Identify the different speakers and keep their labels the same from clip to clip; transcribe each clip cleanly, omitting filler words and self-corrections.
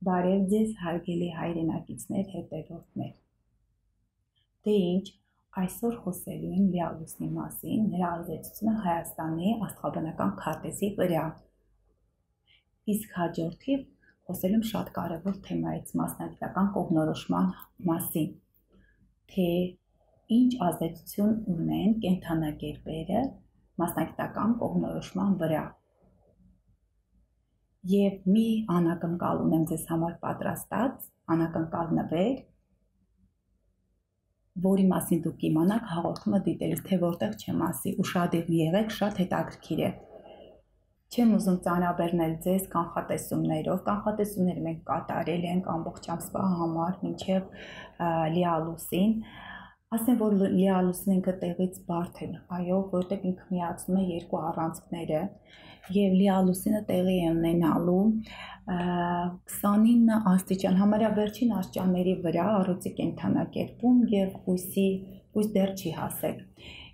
Speaker 1: Բարև ձեզ հարգելի հայրենակիցներ, հետևորդներ։ Դե ինչ, այսօր խոսելու եմ լիալուսնի մասին, նրա ազդեցությունը Հայաստանի աստղաբանական քարտեզի վրա։ Իսկ հաջորդիվ խոսելու եմ շատ կարևոր թեմայից, մասնագիտական կողմնորոշման մասին, թե ինչ ազդեցություն ունեն կենդանակերպերը մասնագիտական կողմնորոշման վրա։ Եվ մի անակնկալ ունեմ ձեզ համար պատրաստած, անակնկալ նվեր, որի մասին դուք իմանաք հաղորդումը դիտելիս, թե որտեղ չեմ ասի, ուշադիր եղեք, շատ հետաքրքիր է։ Չեմ ուզում ծանրաբեռնել ձեզ կանխատեսումներով, կանխատեսումները մենք կատարել ենք ամբողջ ամսվա համար մինչև լիալուսին, ասեմ, որ լիալուսին ինքը տեղից բարդ է, այո, որտեղ ինքը միացնում է երկու առանցքները, և լիալուսինը տեղի է ունենալու 29 աստիճան, համարյա վերջին աստիճանների վրա առյուծի կենդանակերպում և կույս դեռ չի հասել։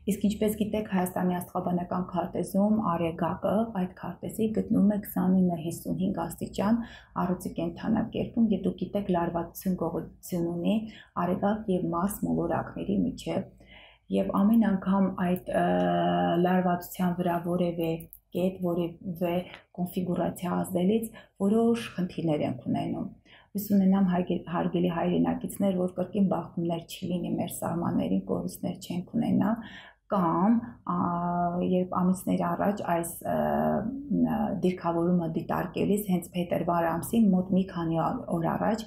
Speaker 1: Իսկ ինչպես գիտեք, Հայաստանի աստղաբանական քարտեզում Արեգակը, այդ քարտեզի գտնվում է 29-55 աստիճան առյուծի կենդանակերպում, և դուք գիտեք լարվածություն գողություն ունի Արեգակ և Մարս մոլորակների միջև, և ամեն անգամ այդ լարվածության վրա որևէ կետ, որևէ կոնֆիգուրացիա ազդելից որոշ խնդիրներ ենք ունենում։ Հույս ունենամ հարգելի հայրենակիցներ, որ կրկին բախումներ չի լինի մեր սահմաններին, կորուստներ չենք ունենա, կամ երբ ամիսներ առաջ այս դիրքավորումը դիտարկելիս հենց փետրվար ամսին մոտ մի քանի օր առաջ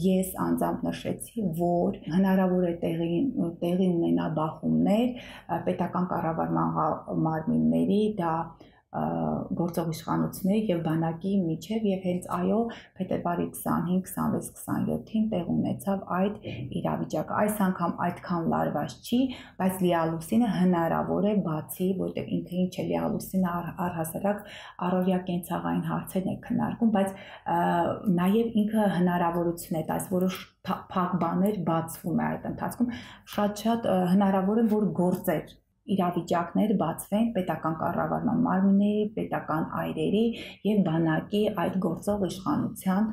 Speaker 1: ես անձամբ նշեցի, որ հնարավոր է տեղի ունենա բախումներ պետական կառավարման մարմինների, դա գործող իշխանությունների և բանակի միջև, և հենց այո, փետրվարի 25, 26, 27-ին տեղ ունեցավ այդ իրավիճակը։ Այս անգամ այդքան լարված չի, բայց լիալուսինը հնարավոր է բացի, որտեղ ինքը ինչ է լիալուսինը առհասարակ առօրյա կենցաղային հարցերն է քննարկում, բայց նաև ինքը հնարավորություն է տալիս, որոշ փակ բաներ բացվում է այդ ընթացքում, շատ հնարավոր է, որ գործեր իրավիճակներ բացվեն պետական կառավարման մարմինների, պետական այրերի և բանակի այդ գործող իշխանության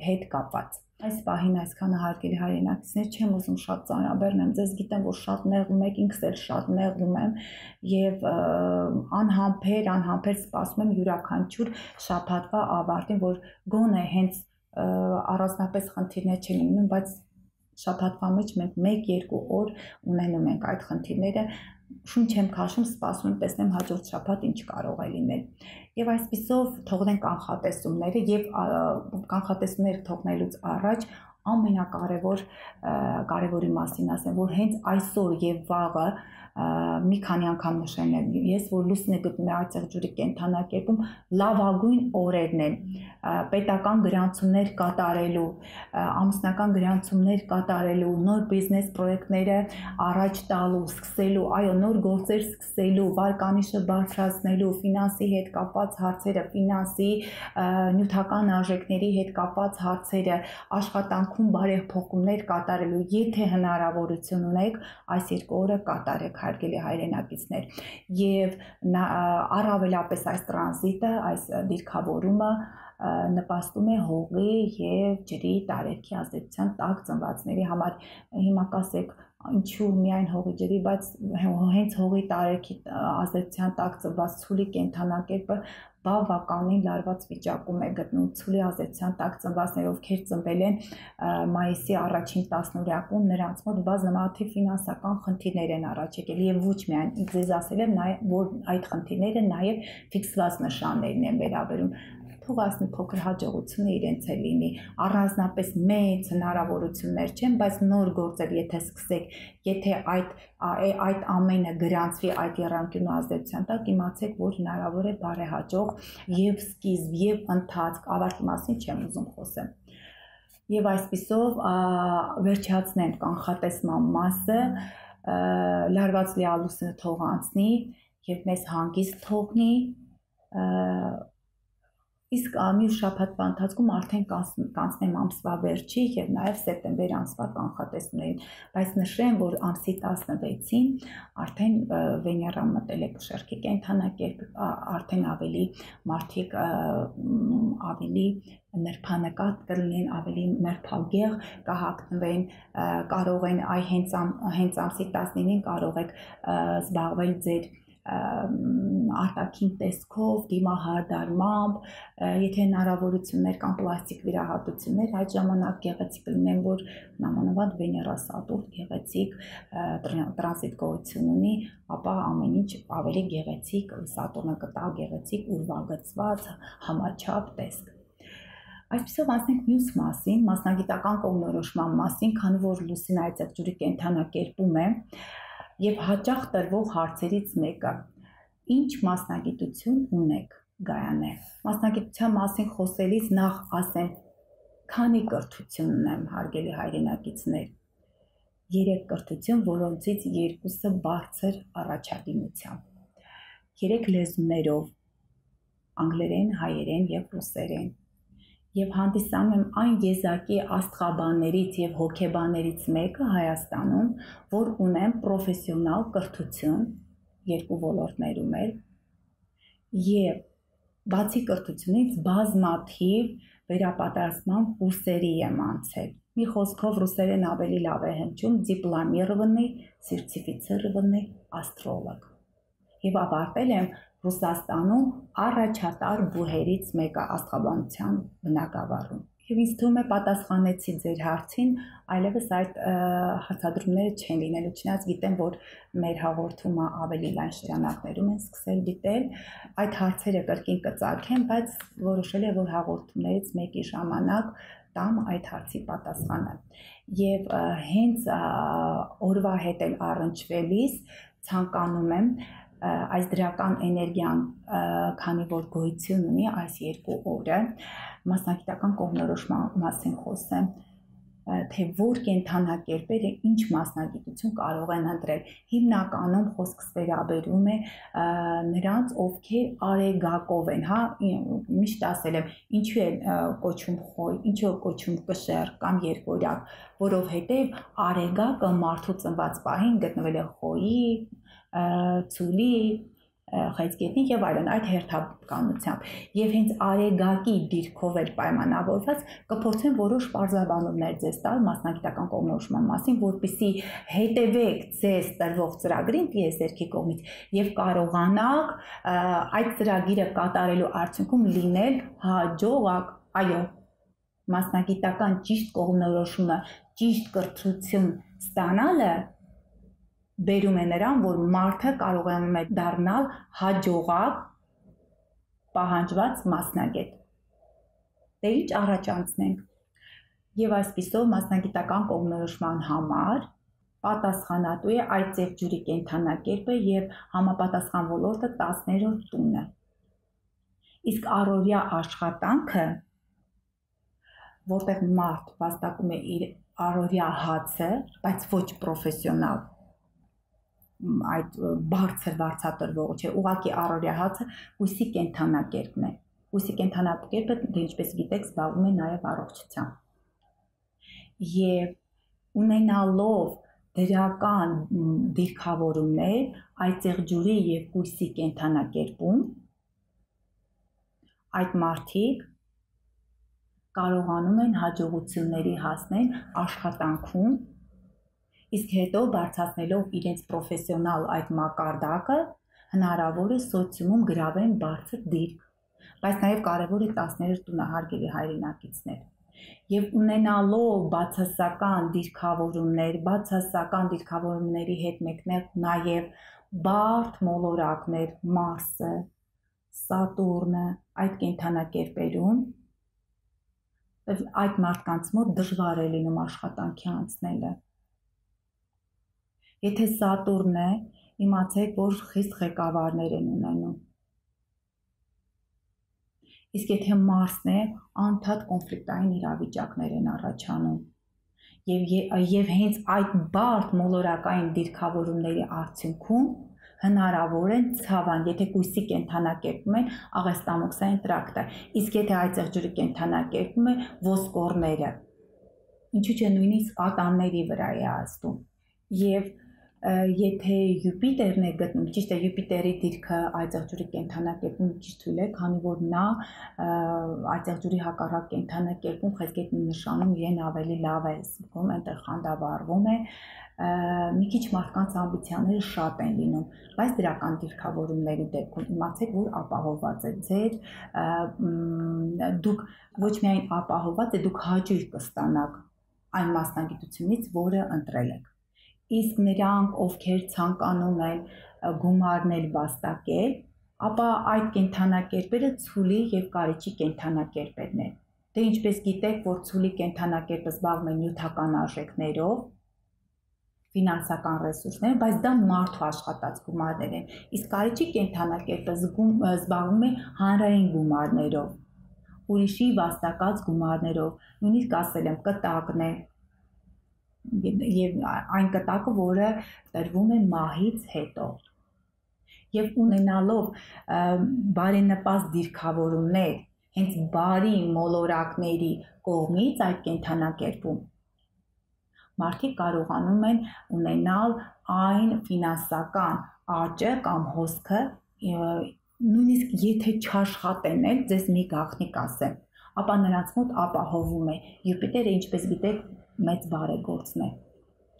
Speaker 1: հետ կապված։ Այս պահին այսքանը հարգելի հայրենակիցներ, չեմ ուզում շատ ծանրաբեռնեմ ձեզ, գիտեմ, որ շատ նեղվում եք, ինքս էլ շատ նեղվում եմ և անհամբեր սպասում եմ յուրաքանչյուր շաբաթվա ավարտին, որ գոնե հենց առանձնապես խնդիրներ չեն լինում, բայց շաբաթվա մեջ մենք 1-2 օր ունենում ենք այդ խնդիրները, շունչ եմ քաշում, սպասում եմ տեսնեմ հաջորդ շաբաթ ինչ կարող է լինել։ Եվ այսպիսով թողնենք կանխատեսումները և կանխատեսումները թողնելուց առաջ ամենակարևորի մասին ասեմ, որ հենց այսօր և վաղը մի քանի անգամ նշել եմ ես, որ լուսինը գտնվում է այծեղ ջուրի կենդանակերպում, լավագույն օրերն են պետական գրանցումներ կատարելու, ամուսնական գրանցումներ կատարելու, նոր բիզնես պրոյեկտները առաջ տալու, սկսելու, այո, նոր գործեր սկսելու, վարկանիշը բարձրացնելու, ֆինանսի հետ կապված հարցերը, ֆինանսի նյութական արժեքների հետ կապված հարցերը, աշխատանքում բարեփոխումներ կատարելու, եթե հնարավորություն ունեք, այս 2 օրը կատարեք, հարգելի հայրենակիցներ, և առավելապես այս տրանզիտը, այս դիրքավորումը նպաստում է հողի և ջրի տարերքի ազդեցության տակ ծնվածների համար։ Հիմա կասեք, ինչու միայն հողի ջրի, բայց հենց հողի տարերքի ազդեցության տակ ծնված ցուլի կենդանակերպը բավականին լարված վիճակում է գտնվում, ցուլի ազդեցության տակ ծնվածները, ովքեր ծնվել են մայիսի առաջին տասնօրյակում, նրանց մոտ բազմաթիվ ֆինանսական խնդիրներ են առաջ եկել և ոչ միայն ձեզ ասել եմ, որ այդ խնդիրները նաև ֆիքսված նշաններին են վերաբերում։ Թող ասնի փոքր հաջողությունը իրենց է լինի, առանձնապես մեծ հնարավորություններ չեն, բայց նոր գործեր եթե սկսեք, եթե այդ ամենը գրանցվի այդ եռանկյունու ազդեցության տակ, իմացեք, որ հնարավոր է բարեհաջող և սկիզբ, և ընթացք, ավարտի մասին չեմ ուզում խոսեմ։ Եվ այսպիսով վերջացնենք կանխատեսման մասը, լարված լիալուսինը թող անցնի և մեզ հանգիստ թողնի, Իսկ մյուս շաբաթվա ընթացքում արդեն կանցնեմ ամսվա վերջի եւ նաեւ սեպտեմբերի ամսվա կանխատեսումներին, բայց նշեմ, որ ամսի 16-ին արդեն Վեներան մտել է կշեռքի կենդանակերպ, արդեն ավելի մարդիկ ավելի նրբանկատ կլինեն, ավելի նրբագեղ կհագնվեն, կարող են հենց ամսի 19-ին կարող եք զբաղվել ձեր արտաքին տեսքով, դիմահարդարմամբ, եթե հնարավորություններ կան պլաստիկ վիրահատություններ, այդ ժամանակ գեղեցիկ կլինեն, որ նամանավանդ Վեներա Սատուրն գեղեցիկ տրանզիտ գոյություն ունի, ապա ամեն ինչ ավելի գեղեցիկ, Սատուրնը կտա գեղեցիկ ուրվագծված համաչափ տեսք։ Այսպիսով անցնենք մյուս մասին, մասնագիտական կողմնորոշման մասին, քանի որ լուսին այծեղջյուրի կենդանակերպում է եւ հաճախ տրվող հարցերից մեկը. ինչ մասնագիտություն ունեք, Գայանե։ Մասնագիտության մասին խոսելիս նախ ասեմ, քանի կրթություն ունեմ, հարգելի հայրենակիցներ։ 3 կրթություն, որոնցից 2-ը բարձր առաջադիմությամբ։ 3 լեզուներով՝ անգլերեն, հայերեն եւ ռուսերեն։ Եվ հանդիսանում եմ այն եզակի աստղաբաններից եւ հոգեբաններից մեկը Հայաստանում, որ ունեմ պրոֆեսիոնալ կրթություն 2 ոլորտներում էլ եւ բացի կրթությունից բազմաթիվ վերապատրաստման կուրսերի եմ անցել։ Մի խոսքով ռուսերեն ավելի լավ է հնչում, դիպլոմիրованный, սերտիֆիցированный աստրոլոգ։ Եվ ավարտել եմ Ռուսաստանում առաջատար բուհերից մեկը աստղաբանության բնագավառում։ Եվ ինձ թվում է պատասխանեցի ձեր հարցին, այլևս այդ հարցադրումները չեն լինելու, չնայած գիտեմ, որ մեր հաղորդումը ավելի լայն շրջանակներում են սկսել դիտել, այդ հարցերը կրկին կծագեն, բայց որոշել եմ, որ հաղորդումներից մեկի ժամանակ տամ այդ հարցի պատասխանը։ Եվ հենց օրվա հետ էլ առնչվելիս ցանկանում եմ այս դրական էներգիան, քանի որ գոյություն ունի այս 2 օրը, մասնագիտական կողմնորոշման մասին խոսեմ, թե որ կենդանակերպերը ինչ մասնագիտություն կարող են ընտրել։ Հիմնականում խոսքս վերաբերում է նրանց, ովքեր արեգակով են, հա, միշտ ասել եմ, ինչու է կոչում խոյ, ինչու է կոչում կշեռ կամ երկորյակ, որովհետև արեգակը մարդու ծնված պահին գտնվել է խոյի, ցուլի, խեցգետնի եւ այլն այդ հերթականությամբ եւ հենց արեգակի դիրքով էլ պայմանավորված կփորձեմ որոշ պարզաբանումներ ձեզ տալ մասնագիտական կողմնորոշման մասին, որպեսզի հետևեք ձեզ տրվող ծրագրին տիեզերքի կողմից եւ կարողանաք այդ ծրագիրը կատարելու արդյունքում լինել հաջողակ, այո, մասնագիտական ճիշտ կողմնորոշումը, ճիշտ կրթություն ստանալը բերում է նրան, որ մարդը կարողանում է դառնալ հաջողակ պահանջված մասնագետ։ Դե ինչ առաջ անցնենք։ Եվ այսպիսով մասնագիտական կողմնորոշման համար պատասխանատու է այդ ծեղջյուրի կենդանակերպը եւ համապատասխան ոլորտը 10-րդ տունը։ Իսկ առօրյա աշխատանքը, որտեղ մարդ վաստակում է իր առօրյա հացը, բայց ոչ պրոֆեսիոնալ այդ բարձր վարձատրվող չէ, ուղղակի առօրյա հացը հույսի կենդանակերպն է։ Հույսի կենդանակերպը, դե ինչպես գիտեք, զբաղվում է նաև առողջությամբ։ Եվ ունենալով դրական դիրքավորումներ այդ ծեղջյուրի եւ հույսի կենդանակերպում, այդ մարդիկ կարողանում են հաջողությունների հասնել աշխատանքում, իսկ հետո բարձրացնելով իրենց պրոֆեսիոնալ այդ մակարդակը, հնարավոր է սոցիումում գրավեն բարձր դիրք, բայց նաև կարևոր է 10-րդ տունը, հարգելի հայրենակիցներ, եւ ունենալով բացասական դիրքավորումների հետ մեկնեղ նաև բարդ մոլորակներ, Մարսը, Սատուրնը, այդ կենդանակերպերում, այդ մարդկանց մոտ դժվար է լինում աշխատանքի անցնելը։ Եթե Սատուրն է, իմացեք, որ խիստ ղեկավարներ են ունենում։ Իսկ եթե Մարսն է, անդադ կոնֆլիկտային իրավիճակներ են առաջանում։ Եվ հենց այդ բարդ մոլորակային դիրքավորումների արդյունքում հնարավոր են ցավան, եթե կույսի կենթանակերպում են աղեստամոքսային տրակտը, իսկ եթե այծեղ ջուրի կենթանակերպում է ոսկորները, ինչու՞ չէ նույնիսկ ատամների վրա է ազդում։ Եվ եթե Յուպիտերն է գտնում, ճիշտ է Յուպիտերի դիրքը այծեղ ջուրի կենթանակերպում քիչ թույլ է, քանի որ նա այծեղ ջուրի հակառակ կենթանակերպում խեցգետնի նշանում իրեն ավելի լավ է զգում, այնտեղ խանդավառվում է, մի քիչ մարդկանց ամբիցիաները շատ են լինում, բայց դրական դիրքավորումների դեպքում իմացեք, որ ապահովված է ձեր, դուք ոչ միայն ապահովված է, դուք հաճույք կստանաք այն մասնագիտությունից, որը ընտրել եք։ Իսկ նրանք, ովքեր ցանկանում են գումարներ վաստակել, ապա այդ կենթանակերպերը ցուլի եւ կարիճի կենթանակերպերն են։ Դե ինչպես գիտեք, որ ցուլի կենթանակերպը զբաղվում է նյութական արժեքներով, ֆինանսական ռեսուրսներ, բայց դա մարդու աշխատած գումարներ են։ Իսկ կարիճի կենթանակերպը զբաղվում է հանրային գումարներով, ուրիշի վաստակած գումարներով, նույնիսկ ասել եմ կտակն է, եւ այն կտակը, որը տրվում է մահից հետո։ Եվ ունենալով բարենպաստ դիրքավորումներ հենց բարի մոլորակների կողմից այդ կենթանակերպում մարդիկ կարողանում են ունենալ այն ֆինանսական աճը կամ հոսքը, նույնիսկ եթե չաշխատեն էլ, ձեզ մի գաղտնիք ասեմ, ապա նրանց մոտ ապահովում է Յուպիտերը, ինչպես գիտեք, մեծ բարեգործն է։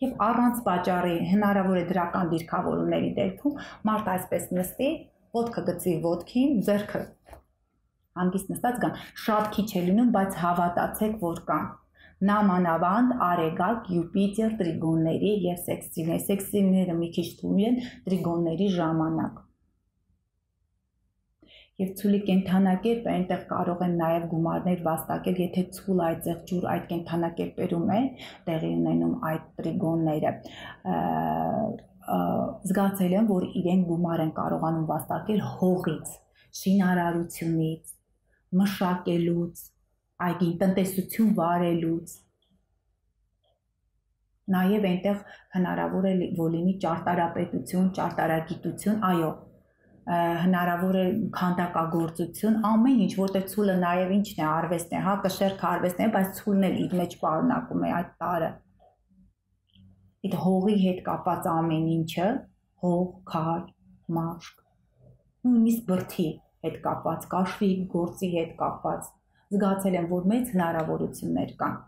Speaker 1: Եվ առանց պատճառի հնարավոր է դրական դիրքավորումների դեպքում մարդ այսպես նստի, ոտքը գցի ոտքին, ձեռքը հանգիստ նստած կան, շատ քիչ է լինում, բայց հավատացեք, որ կան։ Նամանավանդ արեգակ Յուպիտեր տրիգոնների եւ սեքսիվները մի քիչ թույլ են տրիգոնների ժամանակ։ Եվ ցուլի կենթանակերպը այնտեղ կարող են նաև գումարներ վաստակել, եթե ցուլ այծեղ ջուր այդ կենթանակերպերում է տեղի ունենում այդ տրիգոնները։ Զգացել եմ, որ իրենք գումար են կարողանում վաստակել հողից, շինարարությունից, մշակելուց, այգին տնտեսություն վարելուց։ Նաև այնտեղ հնարավոր է որ լինի ճարտարապետություն, ճարտարագիտություն, այո, հնարավոր է քանդակագործություն, ամեն ինչ, որտեղ ցուլը նաև ինչն է, արվեստն է, հա, կշեռք արվեստն է, բայց ցուլն էլ իր մեջ պարունակում է այդ տարը։ Այդ հողի հետ կապված ամեն ինչը, հող, քար, մաշկ, նույնիսկ բրդի հետ կապված, կաշվի գործի հետ կապված, զգացել եմ, որ մեծ հնարավորություններ կան։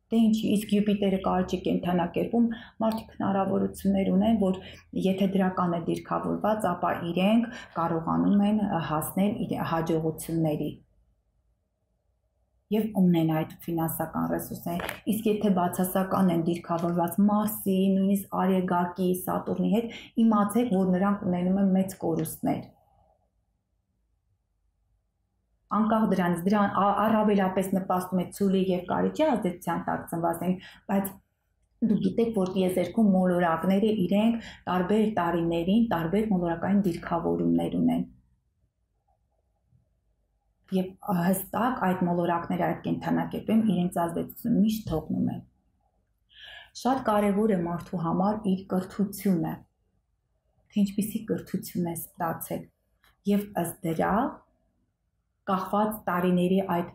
Speaker 1: Դե ինչի, իսկ Յուպիտերը կարճի կենթանակերպում մարդիկ հնարավորություններ ունեն, որ եթե դրական է դիրքավորված, ապա իրենք կարողանում են հասնել հաջողությունների եւ ունեն այդ ֆինանսական ռեսուրսները։ Իսկ եթե բացասական են դիրքավորված Մարսի, նույնիսկ Արեգակի, Սատուրնի հետ, իմացեք, որ նրանք ունենում են մեծ կորուստներ։ Անկախ դրանից, դրան առավելապես նպաստում է ցուլի եւ կարիճի ազդեցության տակ ծնվածներին, բայց դուք գիտեք, որ տիեզերքում մոլորակները իրենք տարբեր տարիներին տարբեր մոլորակային դիրքավորումներ ունեն։ Եվ հստակ այդ մոլորակները այդ կենթանակերպում իրենց ազդեցությունը միշտ թողնում են։ Շատ կարևոր է մարդու համար իր կրթությունը, թե ինչպիսի կրթություն է ստացել, եւ ըստ դրա կախված տարիների այդ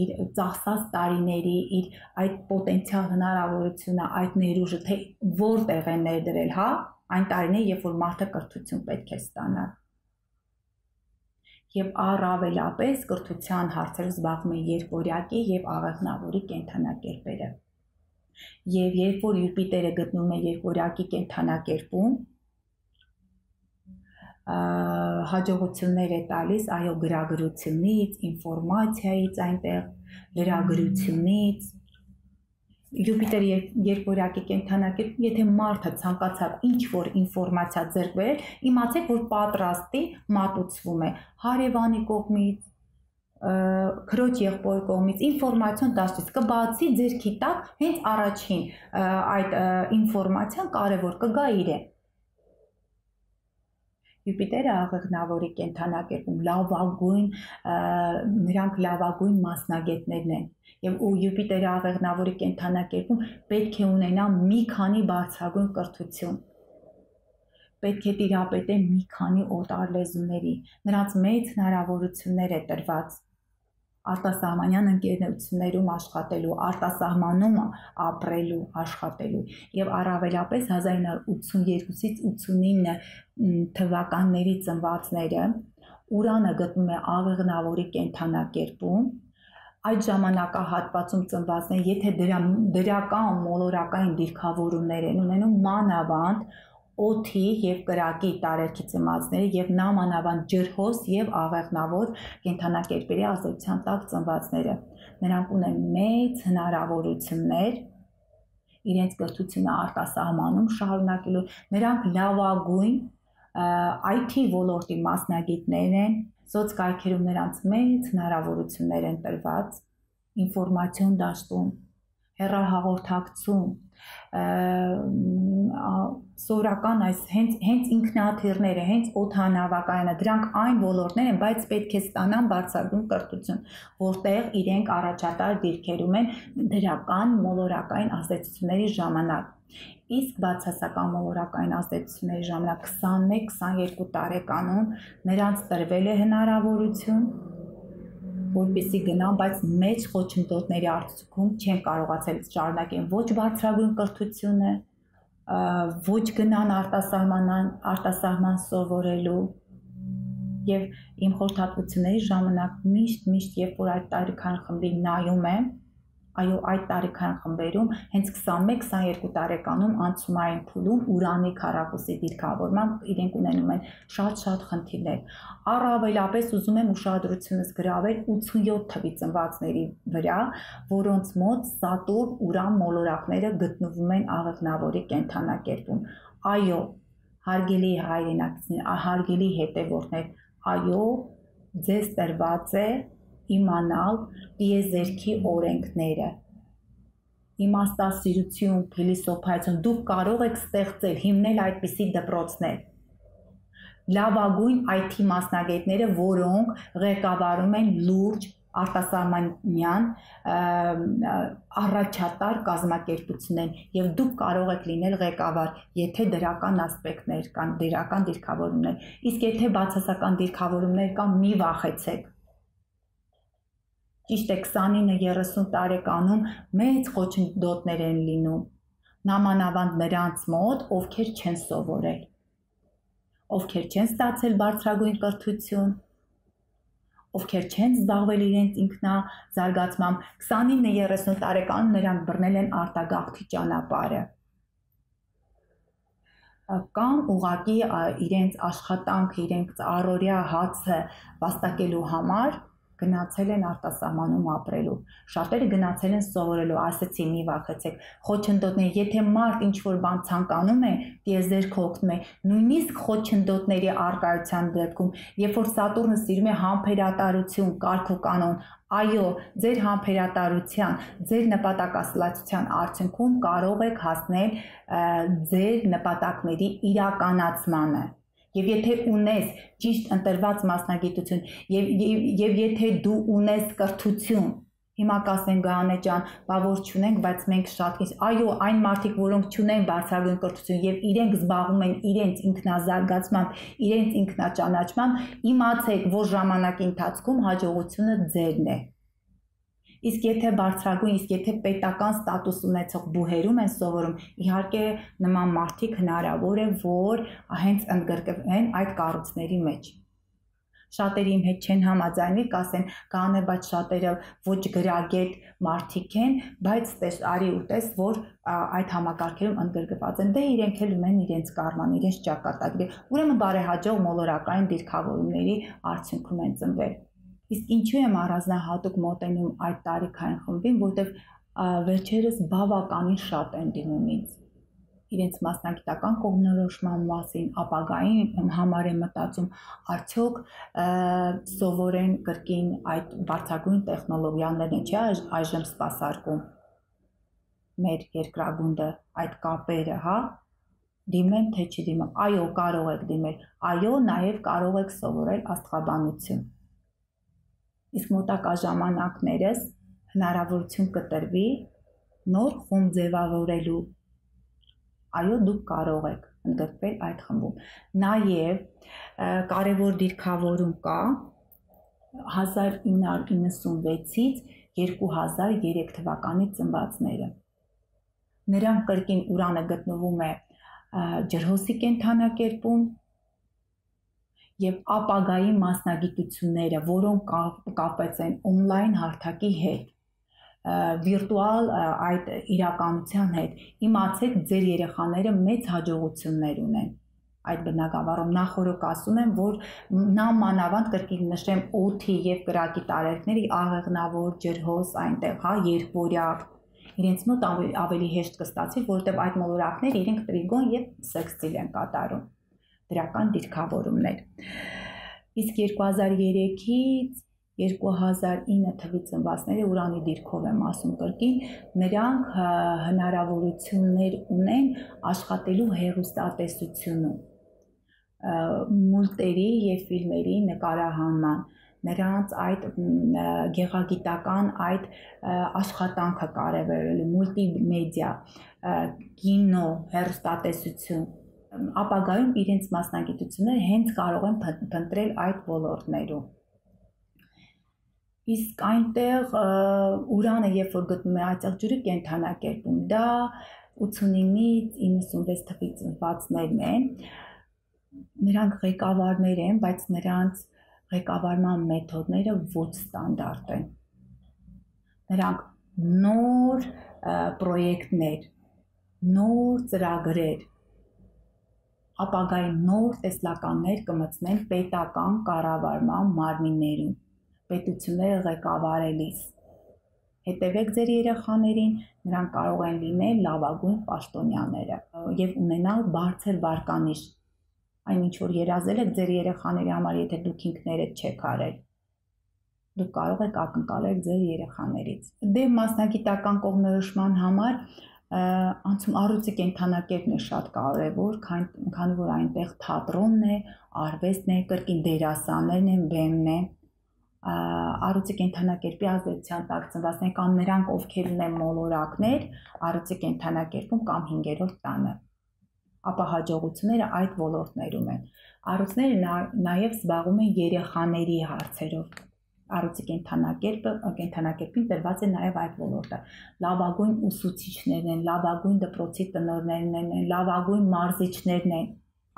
Speaker 1: իր ծախսած տարիների իր այդ պոտենցիալ հնարավորությունը, այդ ներուժը, թե որտեղ է ներդրել, հա, այն տարիները, երբ որ մարդը կրթություն պետք է ստանա։ Եվ առավելապես կրթության հարցերով զբաղվում են երկորյակի եւ աղեղնավորի կենթանակերպերը։ Եվ երբ որ Յուպիտերը գտնվում է երկորյակի կենթանակերպում, հաջողություններ է տալիս, այո, գրագրությունից, ինֆորմացիայից այնտեղ, լրագրությունից։ Յուպիտերը երկորյակի կենթանակերպում, եթե մարդը ցանկացավ ինչ-որ ինֆորմացիա ձեռք բերել, իմացեք, որ պատրաստի մատուցվում է հարևանի կողմից, քրոջ եղբոր կողմից, ինֆորմացիոն դաշտից կբացի ձեռքի տակ հենց առաջին այդ ինֆորմացիան կարևոր կգա իրեն։ Յուպիտերը աղեղնավորի կենթանակերպում լավագույն, նրանք լավագույն մասնագետներն են։ Եվ Յուպիտերը աղեղնավորի կենթանակերպում պետք է ունենա մի քանի բարձրագույն կրթություն։ պետք է տիրապետեն մի քանի օտար լեզուների, նրանց մեծ հնարավորություններ է տրված արտասահմանյան ընկերություններում աշխատելու, արտասահմանում ապրելու, աշխատելու եւ առավելապես 1982-ից 89 թվականների ծնվածները ուրանը գտնում է աղեղնավորի կենդանակերպում այդ ժամանակահատվածում ծնվածները, եթե դրական մոլորակային դիրքավորումներ են ունենում, մանավանդ օդի եւ կրակի տարերքի ծնվածները եւ նամանավանդ ջրհոս եւ աղեղնավոր կենդանակերպերի ազդեցության տակ ծնվածները, նրանք ունեն մեծ հնարավորություններ իրենց կրթությունը արտասահմանում շարունակելու, նրանք լավագույն IT ոլորտի մասնագետներ են, սոցկայքերում նրանց մեծ հնարավորություններ են տրված, ինֆորմացիոն դաշտում, հեռահաղորդակցում, սովորական այս հենց ինքնաթիռները, հենց օդանավակայանը, դրանք այն ոլորտներ են, բայց պետք է ստանան բարձրագույն կրթություն, որտեղ իրենք առաջատար դիրքերում են դրական մոլորակային ազդեցությունների ժամանակ։ Իսկ բացասական մոլորակային ազդեցությունների ժամանակ 21-22 տարեկանում նրանց տրվել է հնարավորություն, որպեսզի գնան, բայց մեծ խոչընդոտների արդյունքում չեն կարողացել շարունակեն ոչ բարձրագույն կրթությունը, ոչ գնան արտասահման սովորելու եւ իմ խորհրդատվությունների ժամանակ միշտ երբ որ այդ տարիքային խմբին նայում եմ, այո, այդ տարիքային խմբերում հենց 21-22 տարեկանում անցումային փուլում ուրանի քառակուսի դիրքավորմամբ իրենք ունենում են շատ խնդիրներ։ Առավելապես ուզում եմ ուշադրությունս գրավել 87 թվի ծնվածների վրա, որոնց մոտ սատուր ուրան մոլորակները գտնվում են աղեղնավորի կենդանակերպում։ Այո, հարգելի հայրենակիցներ, հարգելի հետևորդներ, այո, ձեզ տրված է իմանալ տիեզերքի օրենքները, իմաստասիրություն, փիլիսոփայություն, դուք կարող եք ստեղծել, հիմնել այդպիսի դպրոցներ, լավագույն IT մասնագետները, որոնք ղեկավարում են լուրջ արտասահմանյան առաջատար կազմակերպություններ եւ դուք կարող եք լինել ղեկավար, եթե դրական ասպեկտներ կան, դրական դիրքավորումներ, իսկ եթե բացասական դիրքավորումներ կան, մի վախեցեք։ Ճիշտ է 29-30 տարեկանում մեծ խոչընդոտներ են լինում, նամանավանդ նրանց մոտ, ովքեր չեն սովորել, ովքեր չեն ստացել բարձրագույն կրթություն, ովքեր չեն զբաղվել իրենց ինքնազարգացմամբ, 29-30 տարեկանում նրանք բռնել են արտագաղթի ճանապարհը։ Կամ ուղղակի իրենց աշխատանքը, իրենց առօրյա հացը վաստակելու համար գնացել են արտասահմանում ապրելու, շատերը գնացել են սովորելու, ասեցի մի վախեցեք, խոչընդոտներ, եթե մարդ ինչ-որ բան ցանկանում է, տիեզերքը օգնում է, նույնիսկ խոչընդոտների առկայության դեպքում, երբ որ Սատուրնը սիրում է համբերատարություն, կարգ ու կանոն, այո, ձեր համբերատարության, ձեր նպատակասլացության արդյունքում կարող եք հասնել ձեր նպատակների իրականացմանը։ Եվ եթե ունես ճիշտ ընտրված մասնագիտություն եւ եթե դու ունես կրթություն, հիմա կասեն Գայանե ջան, բա որ չունենք, բայց մենք շատ այո, այն մարդիկ, որոնք չունեն բարձրագույն կրթություն եւ իրենք զբաղվում են իրենց ինքնազարգացմամբ, իրենց ինքնաճանաչմամբ, իմացեք, որ ժամանակի ընթացքում հաջողությունը ձերն է։ Իսկ եթե բարձրագույն, իսկ եթե պետական ստատուս ունեցող բուհերում են սովորում, իհարկե նման մարդիկ հնարավոր է, որ հենց ընդգրկվեն այդ կառույցների մեջ։ Շատերը իմ հետ չեն համաձայնվի, կասեն, Գայանե, բայց շատերը ոչ գրագետ մարդիկ են, բայց արի ու տես, որ այդ համակարգերում ընդգրկված են, դե իրենք էլ ունեն իրենց կարման, իրենց ճակատագրի, ուրեմն բարեհաջող մոլորակային դիրքավորումների արդյունքում են ծնվել։ Իսկ ինչու եմ առանձնահատուկ մոտենում այդ տարիքային խմբին, որտեղ վերջերս բավականին շատ են դիմում ինձ իրենց մասնագիտական կողմնորոշման մասին, ապագային համար եմ մտածում, արդյոք սովորեն կրկին այդ բարձրագույն տեխնոլոգիաներն են, չէ՞ այժմ սպասարկում մեր երկրագունդը, այդ կապերը, հա, դիմեն թե չդիմեն, այո, կարող եք դիմել, այո, նաև կարող եք սովորել աստղաբանություն։ Իսկ մոտակա ժամանակներս հնարավորություն կտրվի նոր խումբ ձևավորելու, այո, դուք կարող եք ընդգրկվել այդ խմբում։ Նաև կարևոր դիրքավորում կա 1996-ից 2003 թվականի ծնվածները։ Նրանք կրկին ուրանը գտնվում է ջրհոսի կենդանակերպում եւ ապագայի մասնագիտությունները, որոնք կապված են on-line հարթակի հետ, վիրտուալ այդ իրականության հետ, իմացեք ձեր երեխաները մեծ հաջողություններ ունեն այդ բնագավառում։ Նախորդ ասում եմ, որ նամանավանդ կրկին նշեմ օդի եւ կրակի տարերքների աղեղնավոր ջրհոս այնտեղ, երկվորյա իրենց մոտ ավելի հեշտ կստացվի, որովհետեւ այդ մոլորակները իրենք տրիգոն եւ սեքստիլ են կատարում, դրական դիրքավորումներ։ Իսկ 2003-ից 2009 թվի ծնվածները ուրանի դիրքով եմ ասում կրկին, նրանք հնարավորություններ ունեն աշխատելու հեռուստատեսությունում, մուլտերի եւ ֆիլմերի նկարահանման, նրանց այդ գեղագիտական այդ աշխատանքը կարևորելու, մուլտիմեդիա, կինո, հեռուստատեսություն, ապագայում իրենց մասնագիտությունները հենց կարող են փնտրել այդ ոլորտներում։ Իսկ այնտեղ ուրանը, երբ որ գտնվում է այդտեղ ջրի կենդանակերպում, դա 89-ից 96 թվի ծնվածներն են, նրանք ղեկավարներ են, բայց նրանց ղեկավարման մեթոդները ոչ ստանդարտ են։ Նրանք նոր պրոյեկտներ, նոր ծրագրեր, ապագայի նոր տեսլականներ կմտցնեն պետական կառավարման մարմիններում, պետությունները ղեկավարելիս։ Հետևեք ձեր երեխաներին, նրանք կարող են լինել լավագույն պաշտոնյաները եւ ունենալ բարձր վարկանիշ։ Այնինչ որ երազել եք ձեր երեխաների համար, եթե դուք ինքներդ չեք արել, դուք կարող եք ակնկալել ձեր երեխաներից։ Դե մասնագիտական կողմնորոշման համար անցում առույցի կենդանակերպն է շատ կարևոր, քանի որ այնտեղ թատրոնն է, արվեստն է, կրկին դերասաններն են, բեմն է, առույցի կենդանակերպի ազդեցության տակ ծնվածներ կամ նրանք, ովքեր ունեն մոլորակներ, առույցի կենդանակերպում կամ 5-րդ տանը, ապա հաջողությունները այդ ոլորտներում են։ Առույցները նաև զբաղվում են երեխաների հարցերով։ Առույցի կենդանակերպին տրված է նաև այդ ոլորտը։ Լավագույն ուսուցիչներն են, լավագույն դպրոցի տնօրեններն են, լավագույն մարզիչներն են։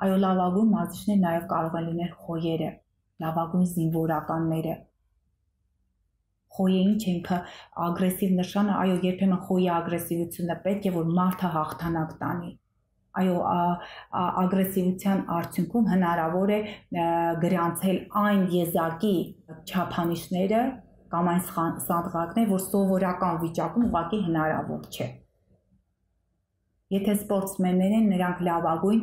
Speaker 1: Այո, լավագույն մարզիչներ նաև կարող են լինել խոյերը, լավագույն զինվորականները։ Խոյը ինչ ինքը ագրեսիվ նշանը, այո, երբեմն խոյի ագրեսիվությունը պետք է որ մարդը հաղթանակ տանի։ Այո, ագրեսիվության արդյունքում հնարավոր է գրանցել այն եզակի չափանիշները կամ այն սանդղակները, որ սովորական վիճակում ուղղակի հնարավոր չէ։ Եթե սպորտսմեններ են, նրանք լավագույն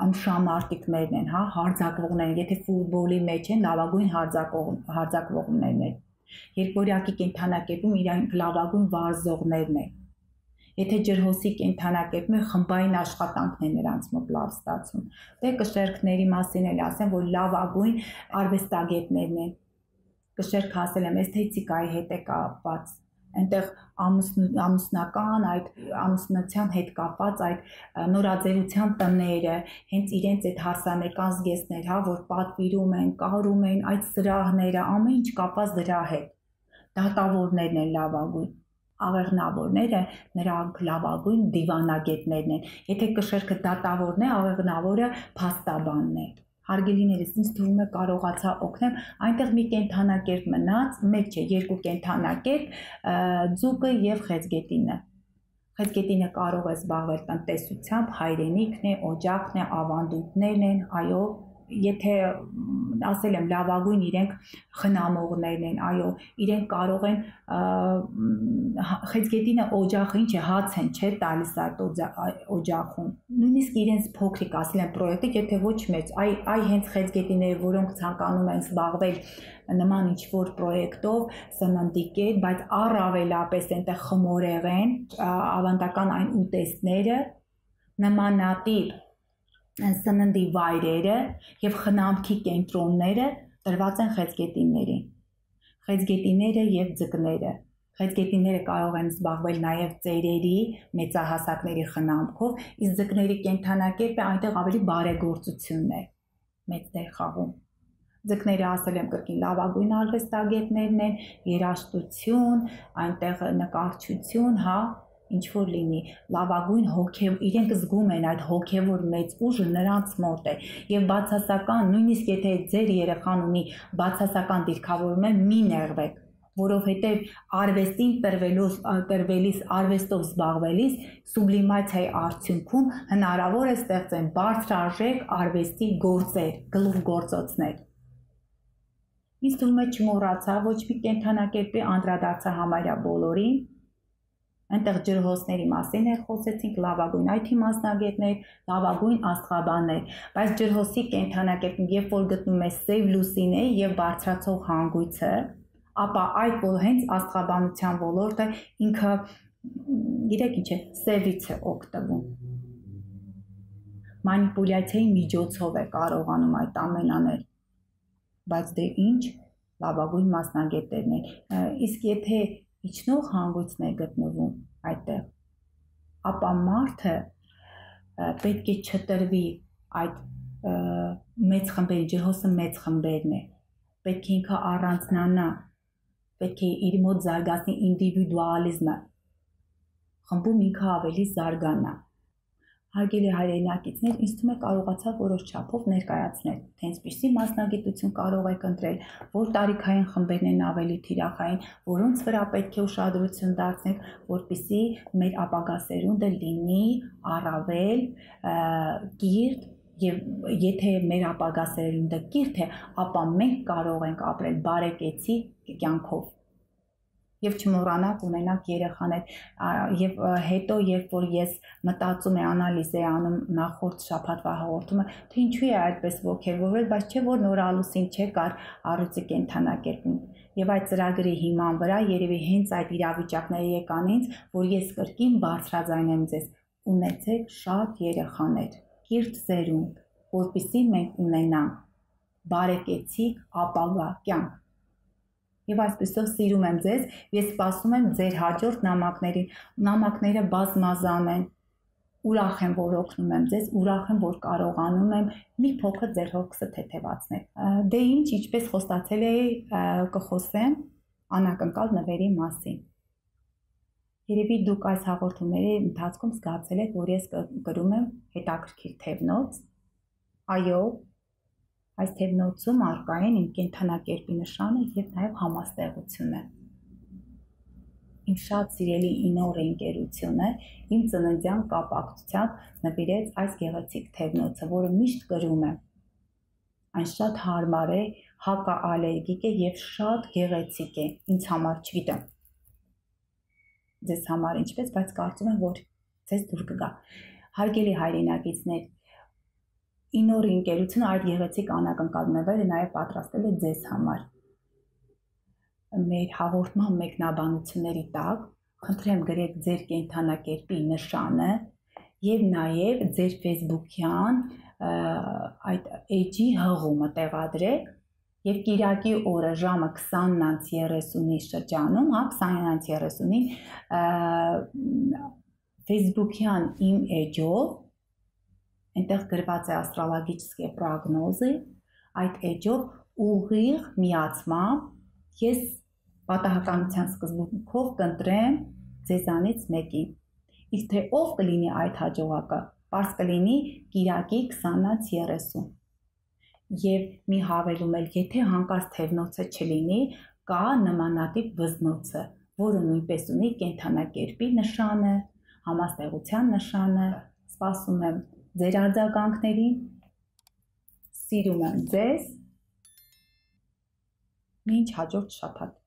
Speaker 1: ըմբշամարտիկներն են, հարձակվողներ, եթե ֆուտբոլի մեջ են, լավագույն հարձակվողներն են։ Երկվորյակի կենդանակերպում իրանք լավագույն վարզողներն են։ Եթե ջրհոսի կենդանակերպում է, խմբային աշխատանքն է նրանց մոտ լավ ստացվում։ Դե կշերքների մասին էլ ասեմ, որ լավագույն արվեստագետներն են։ Կշերք ասել եմ, էսթետիկայի հետ է կապված, այնտեղ ամուսնական այդ ամուսնության հետ կապված այդ նորաձևության տները, հենց իրենց այդ հարսանեկան զգեստներ, որ պատվիրում են, կարում են, այդ սրահները, ամեն ինչ կապված դրա հետ։ Դատավորներն են լավագույն, աղեղնավորները նրանք լավագույն դիվանագետներն են։ Եթե կշերքը դատավորն է, աղեղնավորը փաստաբանն է։ Հարգելիներս, ինձ թվում է կարողացա օգնել, այնտեղ մի կենդանակերպ մնաց, մեկ չէ, երկու կենդանակերպ, ձուկը եւ խեցգետինը։ Խեցգետինը կարող է զբաղվել տնտեսությամբ, հայրենիքն է, օջախն է, ավանդույթներն են, այո, եթե ասել եմ լավագույն իրենք խնամողներն են, այո, իրենք կարող են խեցգետինը օջախը ինչ է, հաց են, չէ, տալիս այդ օջախում։ Նույնիսկ իրենց փոքրիկ ասել են պրոյեկտը, եթե ոչ մեծ, այ հենց խեցգետիները, որոնք ցանկանում են զբաղվել նման ինչ-որ պրոյեկտով, սննդի կետ, բայց առավելապես այնտեղ խմորեղեն, ավանդական այն ուտեստները, նմանատիպ սննդի վայրերը եւ խնամքի կենտրոնները տրված են խեցգետիններին։ Խեցգետիները եւ ձկները։ Խեցգետինները կարող են զբաղվել նաև ծերերի, մեծահասակների խնամքով, իսկ ձկների կենդանակերպը այնտեղ ավելի բարեգործությունն է մեծ դեր խաղում։ Ձկները ասել եմ կրկին լավագույն արվեստագետներն են, երաժշտություն, այնտեղ նկարչություն, հա, ինչ որ լինի, լավագույն հոգև, իրենք զգում են այդ հոգևոր մեծ ուժը նրանց մոտ է, եւ բացասական, նույնիսկ եթե ձեր երեխան ունի բացասական դիրքավորում, մի նեղվեք, որովհետեւ արվեստին տրվելիս արվեստով զբաղվելիս սուբլիմացիայի արդյունքում հնարավոր է ստեղծեն բարձրարժեք արվեստի գործեր, գլուխգործոցներ։ Ինձ թվում է չմոռացա ոչ մի կենդանակերպի անդրադարձա համարյա բոլորին։ Այնտեղ ջրհոսների մասին էր խոսեցինք, լավագույն IT մասնագետներ, լավագույն աստղաբաններ, բայց ջրհոսի կենդանակերպին, երբ որ գտնում է սև լուսինը եւ բարձրացող հանգույցը, ապա այդ հենց աստղաբանության ոլորտը ինքը գիտեք ինչ է, սևից է օգտվում։ Մանիպուլյացիայի միջոցով է կարողանում այդ ամեն անել, բայց դե ինչ, լավագույն մասնագետներն են, իսկ եթե իջնող հանգույցն է գտնվում այդտեղ, ապա մարդը պետք է չտրվի այդ մեծ խմբերի, ջրհոսը մեծ խմբերն է, պետք է ինքը առանձնանա, պետք է իր մոտ զարգացնի ինդիվիդուալիզմը, խմբում ինքը ավելի զարգանա։ Հարգելի հայրենակիցներ, ինձ թվում է կարողացա որոշ չափով ներկայացնել, թե ինչպիսի մասնագիտություն կարող եք ընտրել, որ տարիքային խմբերն են ավելի թիրախային, որոնց վրա պետք է ուշադրություն դարձնել, որպեսզի մեր ապագա սերունդը լինի առավել կիրթ, եւ եթե մեր ապագա սերունդը կիրթ է, ապա մենք կարող ենք ապրել բարեկեցիկ կյանքով։ Եվ չմոռանաք ունենաք երեխաներ, եւ հետո երբ որ ես մտածում եմ անալիզ է անում նախորդ շաբաթվա հաղորդումը, թե ինչու է այդպես ոգևորվել, բայց չէ որ նոր ալուսին չեկար առյուծի կենդանակերպում։ Եվ այդ ծրագրի հիման վրա երևի հենց այդ իրավիճակները եկան ինձ, որ ես կրկին բարձրաձայնեմ ձեզ, ունեցեք շատ երեխաներ, կիրթ սերունդ, որպեսզի մենք ունենանք բարեկեցիկ ապագա կյանք։ Եվ այսպեսով սիրում եմ ձեզ, ես սպասում եմ ձեր հաջորդ նամակներին, նամակները բազմազան են, ուրախ եմ, որ օգնում եմ ձեզ, ուրախ եմ, որ կարողանում եմ մի փոքր ձեր հոգսը թեթևացնել։ Դե ինչ, ինչպես խոստացել էի, կխոսեմ անակնկալ նվերի մասին։ Երևի դուք այս հաղորդումների ընթացքում զգացել եք, որ ես կրում եմ հետաքրքիր թևնոց, այո, այս թևնոցում առկա են իմ կենդանակերպի նշանը եւ նաեւ համաստեղությունը։ Իմ շատ սիրելի Ինորը ընկերությունը իմ ծննդյան կապակցությամբ նվիրեց այս գեղեցիկ թևնոցը, որը միշտ կրում եմ։ Այն շատ հարմար է, հակաալերգիկ է եւ շատ գեղեցիկ է։ Ինձ համար չգիտեմ։ Ձեզ համար ինչպես, բայց կարծում եմ, որ ձեզ դուր կգա։ Հարգելի հայրենակիցներ, Ինորի ընկերությունը այդ գեղեցիկ անակնկալ նվերը նաև պատրաստել է ձեզ համար։ Մեր հաղորդման մեկնաբանությունների տակ խնդրեմ գրեք ձեր կենդանակերպի նշանը եւ նաև ձեր Facebook-յան այդ էջի հղումը տեղադրեք եւ կիրակի օրը ժամը 20:30-ի շրջանում, հա, 20:30-ին Facebook-յան իմ էջով այնտեղ գրված է աստրալագիչսկե պրոգնոզը, այդ էջով ուղիղ միացմամբ ես պատահականության սկզբունքով կընտրեմ ձեզանից մեկին։ Իսկ թե ով կլինի այդ հաջողակը, պարզ կլինի կիրակի 20:30։ Եվ մի հավելում էլ, եթե հանկարծ թևնոցը չլինի, կա նմանատիպ վզնոցը, որը նույնպես ունի կենդանակերպի նշանը, համաստեղության նշանը, սպասում եմ ձեր արձագանքներին, սիրում եմ ձեզ, մինչ հաջորդ շաբաթ։